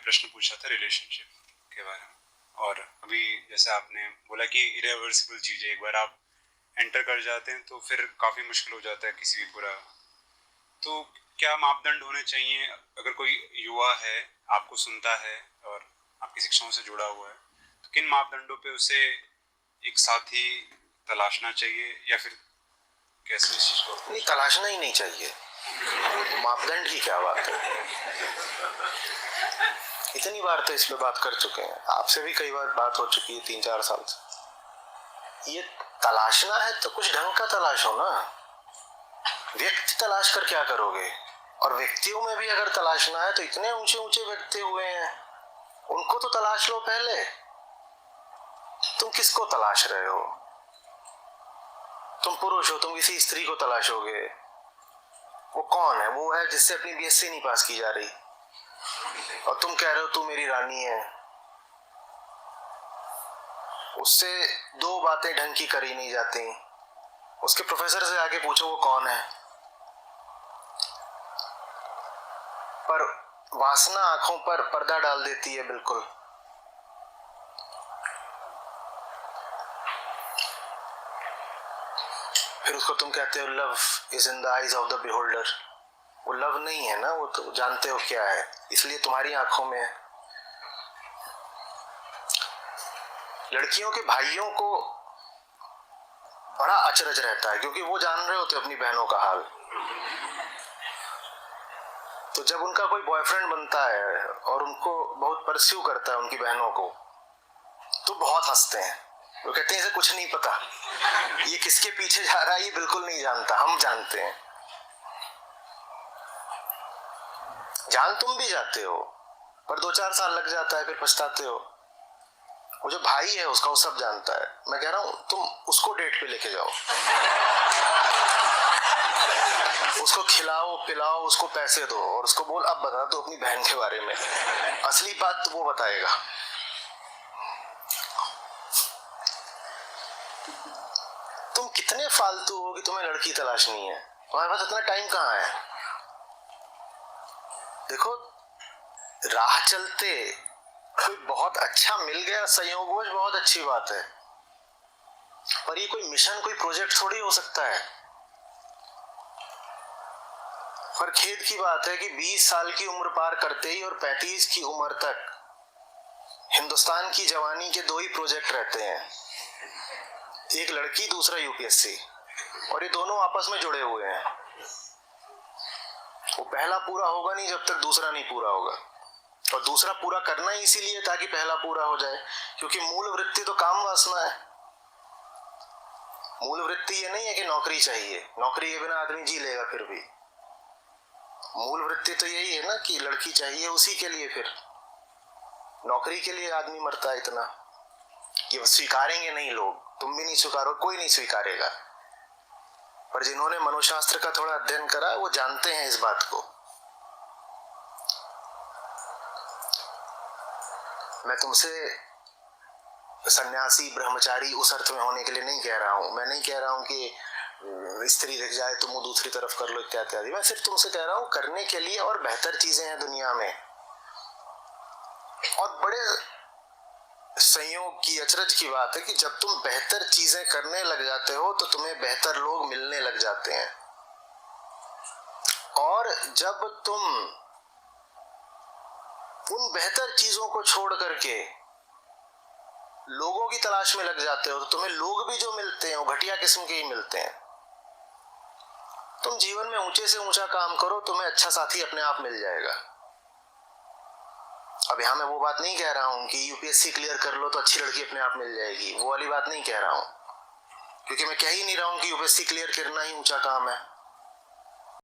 प्रश्न पूछा था रिलेशनशिप के बारे में, और अभी जैसे आपने बोला कि इरिवर्सिबल चीज़ है, एक बार आप एंटर कर जाते हैं तो फिर काफ़ी मुश्किल हो जाता है किसी भी पूरा। तो क्या मापदंड होने चाहिए अगर कोई युवा है, आपको सुनता है और आपकी शिक्षाओं से जुड़ा हुआ है, तो किन मापदंडों पे उसे एक साथी तलाशना चाहिए, या फिर कैसे इस चीज़ को? नहीं, तलाशना ही नहीं चाहिए, मापदंड की क्या बात है। इतनी बार तो इस पे बात कर चुके हैं, आपसे भी कई बार बात हो चुकी है 3-4 साल से। ये तलाशना है तो कुछ ढंग का तलाशो ना। व्यक्ति तलाश कर क्या करोगे? और व्यक्तियों में भी अगर तलाशना है तो इतने ऊंचे ऊंचे व्यक्ति हुए हैं, उनको तो तलाश लो पहले। तुम किसको तलाश रहे हो? तुम पुरुष हो, तुम किसी स्त्री को तलाशोगे। वो कौन है? वो है जिससे अपनी बीएससी नहीं पास की जा रही, और तुम कह रहे हो तू मेरी रानी है। उससे 2 बातें ढंग की करी नहीं जाती। उसके प्रोफेसर से आके पूछो वो कौन है। पर वासना आंखों पर पर्दा डाल देती है बिल्कुल। फिर उसको तुम कहते हो love is in the eyes of the beholder. वो लव नहीं है ना, वो तो जानते हो क्या है, इसलिए तुम्हारी आंखों में है। लड़कियों के भाइयों को बड़ा अचरज रहता है, क्योंकि वो जान रहे होते अपनी बहनों का हाल। तो जब उनका कोई बॉयफ्रेंड बनता है और उनको बहुत परस्यू करता है उनकी बहनों को, तो बहुत हंसते हैं। वो कहते हैं इसे कुछ नहीं पता, ये किसके पीछे जा रहा है ये बिल्कुल नहीं जानता, हम जानते हैं। जान तुम भी जाते हो, पर 2-4 साल लग जाता है, फिर पछताते हो। वो जो भाई है उसका वो सब जानता है। मैं कह रहा हूं तुम उसको डेट पे लेके जाओ, उसको खिलाओ पिलाओ, उसको पैसे दो, और उसको बोल अब बता दो अपनी बहन के बारे में। असली बात तो वो बताएगा। तुम कितने फालतू हो कि तुम्हें लड़की तलाशनी है? तुम्हारे पास इतना टाइम कहाँ है? देखो, राह चलते कोई बहुत अच्छा मिल गया संयोगवश, बहुत अच्छी बात है, पर ये कोई मिशन, कोई प्रोजेक्ट थोड़ी हो सकता है। पर खेद की बात है कि 20 साल की उम्र पार करते ही और 35 की उम्र तक हिंदुस्तान की जवानी के 2 ही प्रोजेक्ट रहते हैं, एक लड़की दूसरा यूपीएससी, और ये दोनों आपस में जुड़े हुए हैं। वो पहला पूरा होगा नहीं जब तक दूसरा नहीं पूरा होगा, और दूसरा पूरा करना ही इसीलिए ताकि पहला पूरा हो जाए, क्योंकि मूल वृत्ति तो काम वासना है। मूल वृत्ति ये नहीं है कि नौकरी चाहिए, नौकरी के बिना आदमी जी लेगा फिर भी। मूल वृत्ति तो यही है ना कि लड़की चाहिए, उसी के लिए फिर नौकरी के लिए आदमी मरता है इतना। ये स्वीकारेंगे नहीं लोग, तुम भी नहीं स्वीकारो, कोई नहीं स्वीकारेगा, पर जिन्होंने मनोशास्त्र का थोड़ा अध्ययन करा वो जानते हैं इस बात को। मैं तुमसे सन्यासी ब्रह्मचारी उस अर्थ में होने के लिए नहीं कह रहा हूं। मैं नहीं कह रहा हूं कि स्त्री दिख जाए तो मुंह दूसरी तरफ कर लो इत्यादि। मैं सिर्फ तुमसे कह रहा हूं करने के लिए और बेहतर चीजें हैं दुनिया में, और बड़े संयोग की अचरज की बात है कि जब तुम बेहतर चीजें करने लग जाते हो तो तुम्हें बेहतर लोग मिलने लग जाते हैं, और जब तुम उन बेहतर चीजों को छोड़ करके लोगों की तलाश में लग जाते हो तो तुम्हें लोग भी जो मिलते हैं वो घटिया किस्म के ही मिलते हैं। तुम जीवन में ऊंचे से ऊंचा काम करो, तुम्हें अच्छा साथी अपने आप मिल जाएगा। अब यहां मैं वो बात नहीं कह रहा हूं कि यूपीएससी क्लियर कर लो तो अच्छी लड़की अपने आप मिल जाएगी, वो वाली बात नहीं कह रहा हूं, क्योंकि मैं कह ही नहीं रहा हूं कि यूपीएससी क्लियर करना ही ऊंचा काम है।